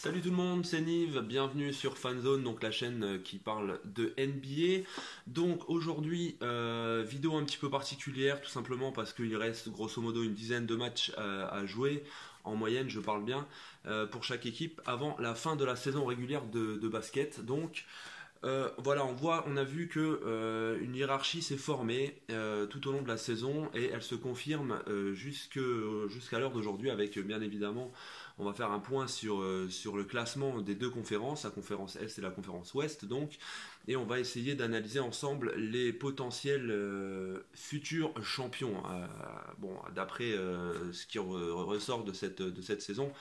Salut tout le monde, c'est Nive, bienvenue sur Fanzone, donc la chaîne qui parle de NBA. Donc aujourd'hui, vidéo un petit peu particulière, tout simplement parce qu'il reste grosso modo une dizaine de matchs à jouer, en moyenne je parle bien, pour chaque équipe, avant la fin de la saison régulière de basket. Donc voilà, on a vu que une hiérarchie s'est formée tout au long de la saison et elle se confirme jusqu'à l'heure d'aujourd'hui avec bien évidemment, on va faire un point sur le classement des deux conférences, la conférence Est et la conférence Ouest donc, et on va essayer d'analyser ensemble les potentiels futurs champions. Bon, d'après ce qui ressort de cette saison.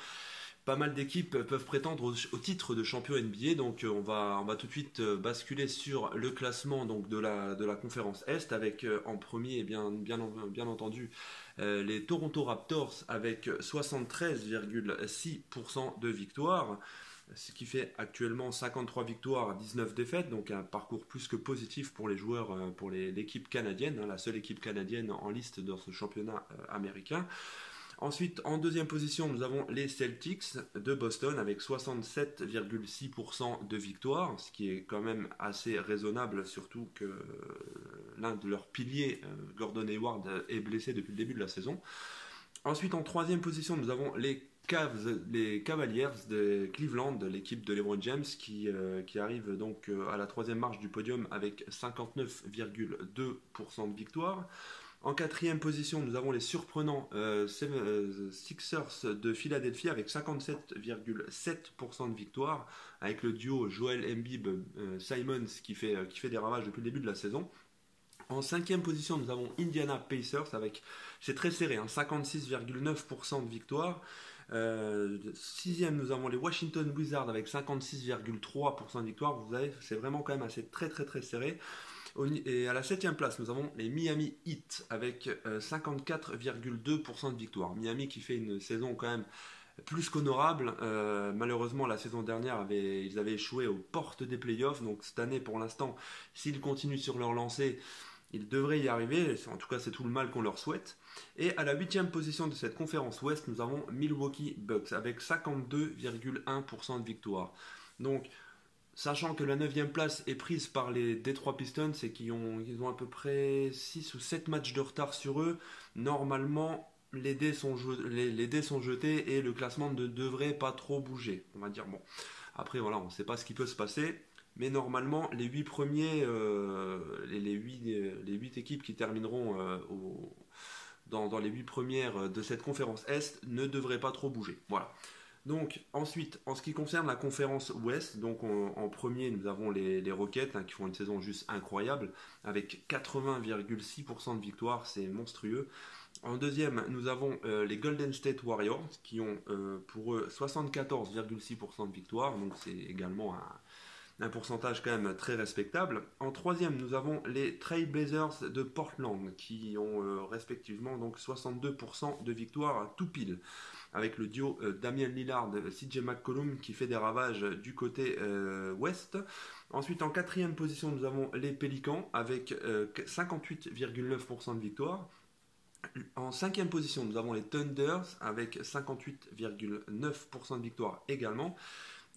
Pas mal d'équipes peuvent prétendre au titre de champion NBA, donc on va tout de suite basculer sur le classement donc de la conférence Est avec en premier bien entendu les Toronto Raptors avec 73,6% de victoires, ce qui fait actuellement 53 victoires, 19 défaites, donc un parcours plus que positif pour les joueurs, pour l'équipe canadienne, hein, la seule équipe canadienne en liste dans ce championnat américain. Ensuite, en deuxième position, nous avons les Celtics de Boston avec 67,6% de victoire, ce qui est quand même assez raisonnable, surtout que l'un de leurs piliers, Gordon Hayward, est blessé depuis le début de la saison. Ensuite, en troisième position, nous avons les Cavaliers de Cleveland, l'équipe de LeBron James, qui arrive donc à la troisième marche du podium avec 59,2% de victoire. En quatrième position, nous avons les surprenants Sixers de Philadelphie avec 57,7% de victoire, avec le duo Joel Embiid-Simons qui fait des ravages depuis le début de la saison. En cinquième position, nous avons Indiana Pacers avec, c'est très serré, hein, 56,9% de victoire. Sixième, nous avons les Washington Wizards avec 56,3% de victoire. Vous savez, c'est vraiment quand même assez très serré. Et à la septième place, nous avons les Miami Heat avec 54,2% de victoire. Miami qui fait une saison quand même plus qu'honorable. Malheureusement, la saison dernière, ils avaient échoué aux portes des playoffs. Donc cette année, pour l'instant, s'ils continuent sur leur lancée, ils devraient y arriver. En tout cas, c'est tout le mal qu'on leur souhaite. Et à la huitième position de cette conférence Ouest, nous avons Milwaukee Bucks avec 52,1% de victoire. Donc, sachant que la 9e place est prise par les Detroit Pistons et qu'ils ont à peu près 6 ou 7 matchs de retard sur eux, normalement les dés sont jetés et le classement ne devrait pas trop bouger. On va dire bon. Après voilà, on ne sait pas ce qui peut se passer, mais normalement les 8 premiers, les 8 équipes qui termineront dans les 8 premières de cette conférence Est ne devraient pas trop bouger. Voilà. Donc ensuite, en ce qui concerne la conférence Ouest, donc en premier nous avons les Rockets qui font une saison juste incroyable avec 80,6% de victoire, c'est monstrueux. En deuxième, nous avons les Golden State Warriors qui ont pour eux 74,6% de victoire, donc c'est également un pourcentage quand même très respectable. En troisième, nous avons les Trail Blazers de Portland qui ont respectivement donc 62% de victoire tout pile, avec le duo Damian Lillard, CJ McCollum qui fait des ravages du côté ouest. Ensuite, en quatrième position, nous avons les Pelicans avec 58,9% de victoire. En cinquième position, nous avons les Thunders avec 58,9% de victoire également.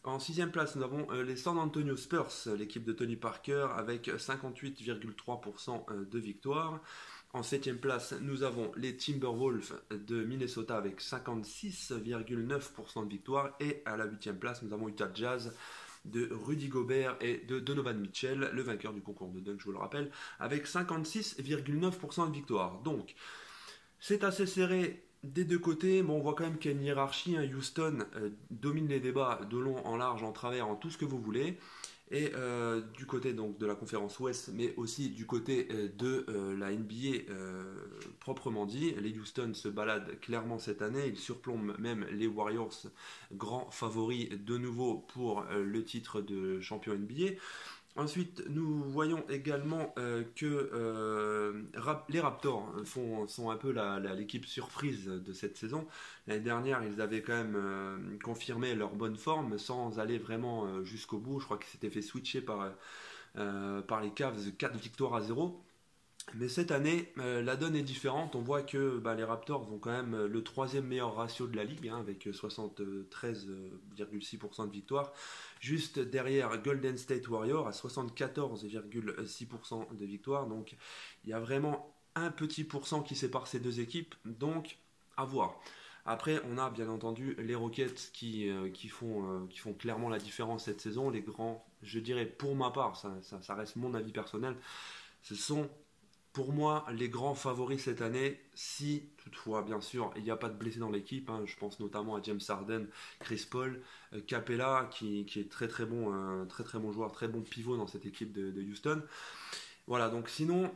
En sixième place, nous avons les San Antonio Spurs, l'équipe de Tony Parker, avec 58,3% de victoire. En septième place, nous avons les Timberwolves de Minnesota avec 56,9% de victoire. Et à la huitième place, nous avons Utah Jazz de Rudy Gobert et de Donovan Mitchell, le vainqueur du concours de dunk, je vous le rappelle, avec 56,9% de victoire. Donc, c'est assez serré des deux côtés. Bon, on voit quand même qu'il y a une hiérarchie. Hein. Houston domine les débats de long en large, en travers, en tout ce que vous voulez. Et du côté donc de la conférence Ouest, mais aussi du côté de la NBA proprement dit, les Houston se baladent clairement cette année. Ils surplombent même les Warriors, grands favoris de nouveau pour le titre de champion NBA. Ensuite, nous voyons également que les Raptors sont un peu l'équipe surprise de cette saison. L'année dernière, ils avaient quand même confirmé leur bonne forme sans aller vraiment jusqu'au bout. Je crois qu'ils s'étaient fait switcher par les Cavs 4 victoires à 0. Mais cette année, la donne est différente. On voit que les Raptors ont quand même le troisième meilleur ratio de la ligue, hein, avec 73,6% de victoire. Juste derrière Golden State Warriors à 74,6% de victoire. Donc il y a vraiment un petit pourcent qui sépare ces deux équipes. Donc à voir. Après, on a bien entendu les Rockets qui font clairement la différence cette saison. Les grands, je dirais pour ma part, ça reste mon avis personnel, ce sont pour moi les grands favoris cette année, si toutefois bien sûr il n'y a pas de blessés dans l'équipe, hein. Je pense notamment à James Harden, Chris Paul, Capella qui est très très bon, très très bon joueur, très bon pivot dans cette équipe de Houston. Voilà, donc sinon,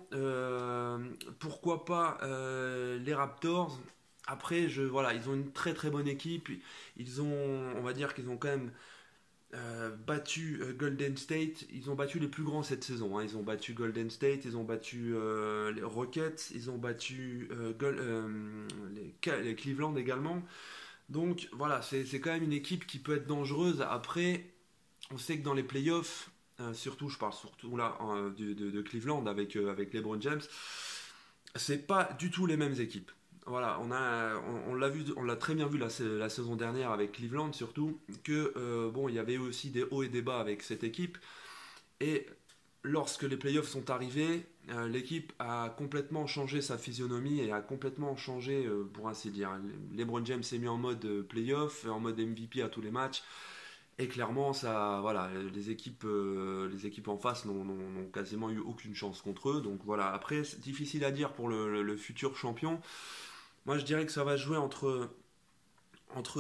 pourquoi pas les Raptors. Après, voilà, ils ont une très très bonne équipe. On va dire qu'ils ont quand même battu Golden State. Ils ont battu les plus grands cette saison, hein. Ils ont battu Golden State, ils ont battu les Rockets, ils ont battu les Cleveland également. Donc voilà, c'est quand même une équipe qui peut être dangereuse. Après, on sait que dans les playoffs, surtout, je parle surtout là de Cleveland avec LeBron James, c'est pas du tout les mêmes équipes. Voilà, on l'a vu, on l'a très bien vu la saison dernière avec Cleveland surtout que bon, il y avait aussi des hauts et des bas avec cette équipe. Et lorsque les playoffs sont arrivés, l'équipe a complètement changé sa physionomie et a complètement changé, pour ainsi dire. LeBron James s'est mis en mode playoff, en mode MVP à tous les matchs. Et clairement, ça, voilà, les équipes en face n'ont quasiment eu aucune chance contre eux. Donc voilà, après, c'est difficile à dire pour le futur champion. Moi, je dirais que ça va jouer entre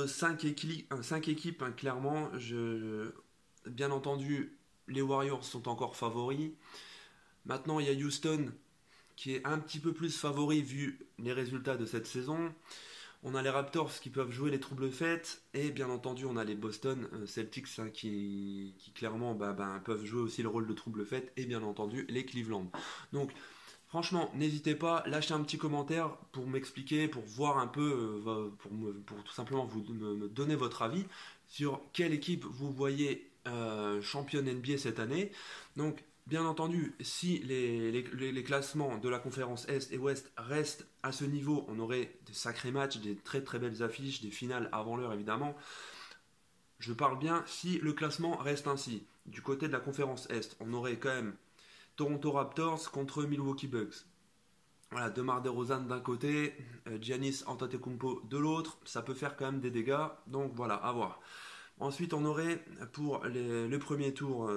5 équipes, hein, clairement. Bien entendu, les Warriors sont encore favoris. Maintenant, il y a Houston qui est un petit peu plus favori vu les résultats de cette saison. On a les Raptors qui peuvent jouer les troubles fêtes. Et bien entendu, on a les Boston Celtics, hein, qui clairement peuvent jouer aussi le rôle de trouble fêtes. Et bien entendu, les Cleveland. Donc, franchement, n'hésitez pas, lâchez un petit commentaire pour m'expliquer, pour voir un peu, pour tout simplement me donner votre avis sur quelle équipe vous voyez championne NBA cette année. Donc, bien entendu, si les classements de la conférence Est et Ouest restent à ce niveau, on aurait des sacrés matchs, des très très belles affiches, des finales avant l'heure évidemment. Je parle bien si le classement reste ainsi. Du côté de la conférence Est, on aurait quand même Toronto Raptors contre Milwaukee Bucks. Voilà, DeMar DeRozan d'un côté, Giannis Antetokounmpo de l'autre, ça peut faire quand même des dégâts, donc voilà, à voir. Ensuite, on aurait, pour le premier tour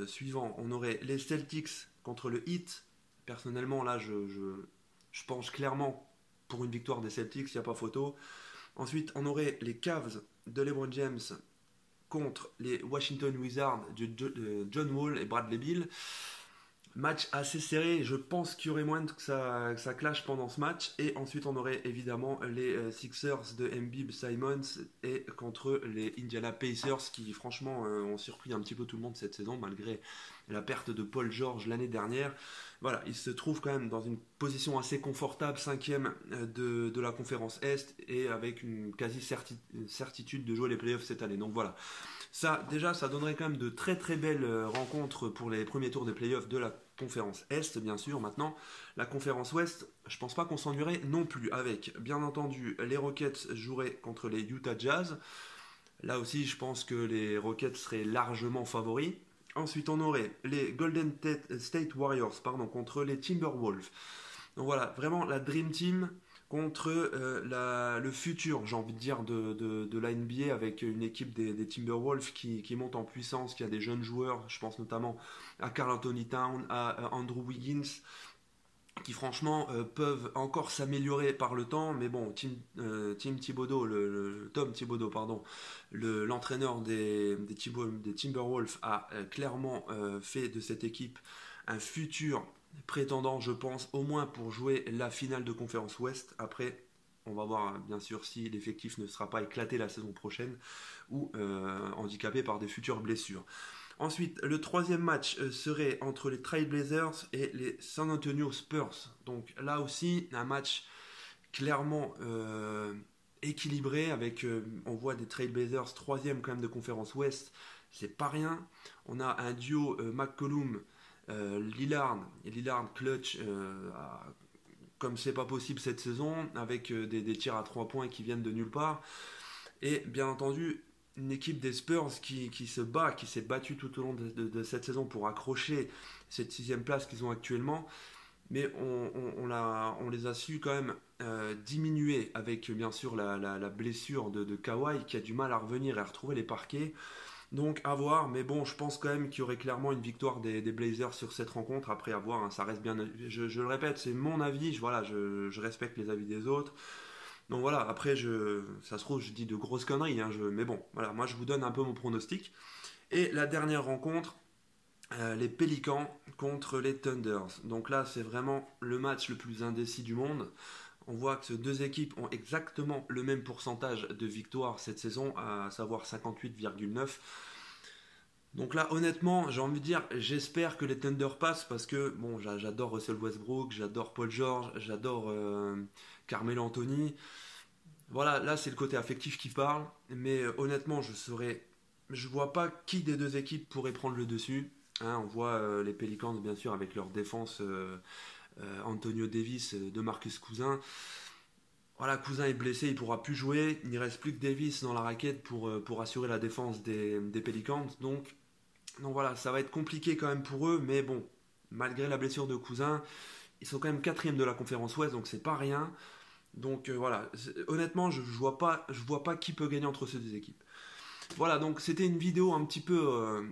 suivant, on aurait les Celtics contre le Heat. Personnellement, là, je pense clairement pour une victoire des Celtics, il n'y a pas photo. Ensuite, on aurait les Cavs de LeBron James contre les Washington Wizards de John Wall et Bradley Beal. Match assez serré, je pense qu'il y aurait moins que ça clash pendant ce match. Et ensuite on aurait évidemment les Sixers de Embiid Simons et contre les Indiana Pacers qui franchement ont surpris un petit peu tout le monde cette saison malgré la perte de Paul George l'année dernière. Voilà, ils se trouvent quand même dans une position assez confortable, 5e de la conférence Est et avec une quasi certitude de jouer les playoffs cette année. Donc voilà. Ça, déjà, ça donnerait quand même de très très belles rencontres pour les premiers tours des playoffs de la conférence Est, bien sûr. Maintenant, la conférence Ouest, je pense pas qu'on s'ennuierait non plus avec, bien entendu, les Rockets joueraient contre les Utah Jazz. Là aussi, je pense que les Rockets seraient largement favoris. Ensuite, on aurait les Golden State Warriors contre les Timberwolves. Donc voilà, vraiment la Dream Team contre le futur, j'ai envie de dire, de la NBA avec une équipe des Timberwolves qui monte en puissance, qui a des jeunes joueurs, je pense notamment à Karl Anthony Towns, à Andrew Wiggins, qui franchement peuvent encore s'améliorer par le temps, mais bon, Tom Thibodeau, l'entraîneur des Timberwolves a clairement fait de cette équipe un futur prétendant, je pense, au moins pour jouer la finale de conférence Ouest. Après, on va voir bien sûr si l'effectif ne sera pas éclaté la saison prochaine ou handicapé par des futures blessures. Ensuite, le troisième match serait entre les Trailblazers et les San Antonio Spurs. Donc là aussi, un match clairement équilibré avec, on voit des Trailblazers troisième quand même de conférence Ouest, c'est pas rien. On a un duo McCollum Lillard clutch comme c'est pas possible cette saison, avec des tirs à 3 points qui viennent de nulle part. Et bien entendu, une équipe des Spurs qui se bat, qui s'est battue tout au long de cette saison pour accrocher cette 6e place qu'ils ont actuellement. Mais on les a su quand même diminuer avec bien sûr la blessure de Kawhi qui a du mal à revenir et à retrouver les parquets. Donc à voir, mais bon, je pense quand même qu'il y aurait clairement une victoire des Blazers sur cette rencontre. Après à voir, hein, ça reste bien. Je le répète, c'est mon avis. Je respecte les avis des autres. Donc voilà, après, ça se trouve, je dis de grosses conneries, hein, mais bon, voilà, moi je vous donne un peu mon pronostic. Et la dernière rencontre, les Pelicans contre les Thunders. Donc là, c'est vraiment le match le plus indécis du monde. On voit que ces deux équipes ont exactement le même pourcentage de victoires cette saison, à savoir 58,9. Donc là, honnêtement, j'ai envie de dire, j'espère que les Thunder passent parce que, bon, j'adore Russell Westbrook, j'adore Paul George, j'adore Carmelo Anthony. Voilà, là, c'est le côté affectif qui parle. Mais honnêtement, je vois pas qui des deux équipes pourrait prendre le dessus. Hein, on voit les Pelicans, bien sûr, avec leur défense Antonio Davis, de Marcus Cousins. Voilà, Cousin est blessé, il pourra plus jouer. Il ne reste plus que Davis dans la raquette pour assurer la défense des Pelicans. Donc voilà, ça va être compliqué quand même pour eux. Mais bon, malgré la blessure de Cousin, ils sont quand même 4e de la conférence Ouest, donc c'est pas rien. Donc voilà, honnêtement, je vois pas qui peut gagner entre ces deux équipes. Voilà, donc c'était une vidéo un petit peu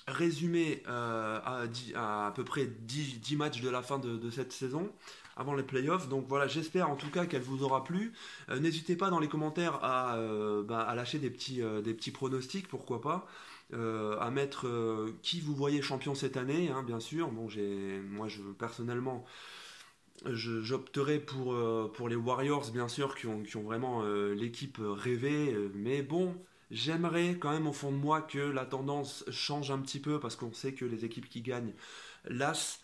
résumée à peu près 10 matchs de la fin de cette saison, avant les playoffs. Donc voilà, j'espère en tout cas qu'elle vous aura plu. N'hésitez pas dans les commentaires à lâcher des petits pronostics, pourquoi pas. À mettre qui vous voyez champion cette année, hein, bien sûr. Bon, personnellement, j'opterais pour les Warriors, bien sûr, qui ont vraiment l'équipe rêvée. Mais bon, j'aimerais quand même au fond de moi que la tendance change un petit peu parce qu'on sait que les équipes qui gagnent lassent.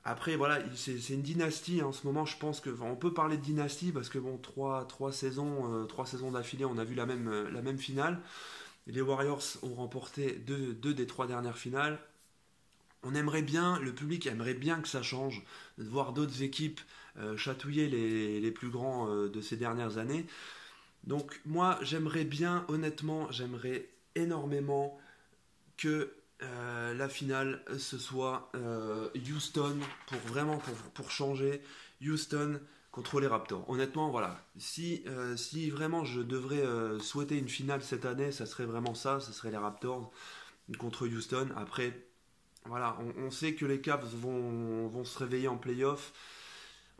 Après, voilà, c'est une dynastie en ce moment. Je pense on peut parler de dynastie parce que bon, trois saisons d'affilée, on a vu la même finale. Les Warriors ont remporté deux des 3 dernières finales. Le public aimerait bien que ça change, de voir d'autres équipes chatouiller les plus grands de ces dernières années. Donc moi, honnêtement, j'aimerais énormément que la finale ce soit Houston pour changer. Houston contre les Raptors. Honnêtement, voilà, si vraiment je devrais souhaiter une finale cette année, ça serait vraiment ça, ce serait les Raptors contre Houston. Après, voilà, on sait que les Cavs vont se réveiller en play-off.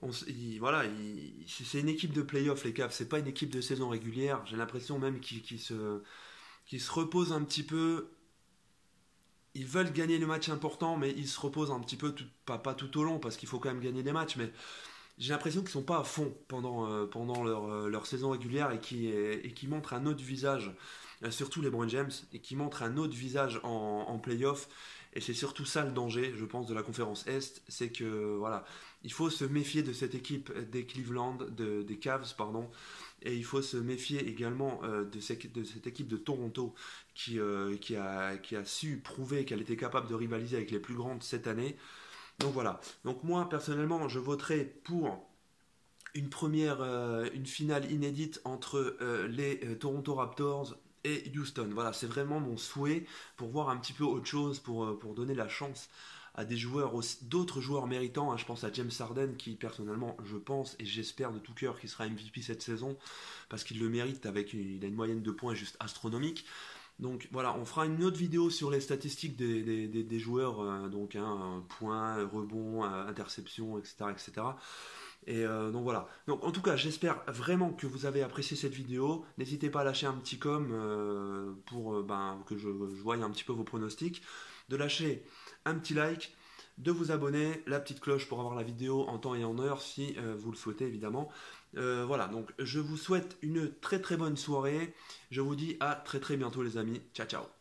C'est une équipe de play-off, les Cavs, c'est pas une équipe de saison régulière. J'ai l'impression même qu'ils se reposent un petit peu. Ils veulent gagner le match important, mais ils se reposent un petit peu, pas tout au long, parce qu'il faut quand même gagner des matchs, mais j'ai l'impression qu'ils sont pas à fond pendant leur saison régulière et qui montrent un autre visage, surtout les LeBron James, et qui montrent un autre visage en play-off. Et c'est surtout ça le danger, je pense, de la conférence Est, c'est que voilà, il faut se méfier de cette équipe des des Cavs, pardon, et il faut se méfier également de cette équipe de Toronto qui a su prouver qu'elle était capable de rivaliser avec les plus grandes cette année. Donc voilà. Donc moi personnellement, je voterai pour une finale inédite entre les Toronto Raptors et Houston. Voilà, c'est vraiment mon souhait pour voir un petit peu autre chose, pour donner la chance à d'autres joueurs méritants. Hein. Je pense à James Harden qui personnellement, je pense et j'espère de tout cœur qu'il sera MVP cette saison parce qu'il le mérite il a une moyenne de points juste astronomique. Donc voilà, on fera une autre vidéo sur les statistiques des joueurs, donc points, rebonds, interceptions, etc. etc. Et donc voilà. Donc en tout cas, j'espère vraiment que vous avez apprécié cette vidéo. N'hésitez pas à lâcher un petit pour que je voie un petit peu vos pronostics, de lâcher un petit like, de vous abonner, la petite cloche pour avoir la vidéo en temps et en heure si vous le souhaitez évidemment. Voilà, donc je vous souhaite une très très bonne soirée. Je vous dis à très très bientôt les amis. Ciao ciao.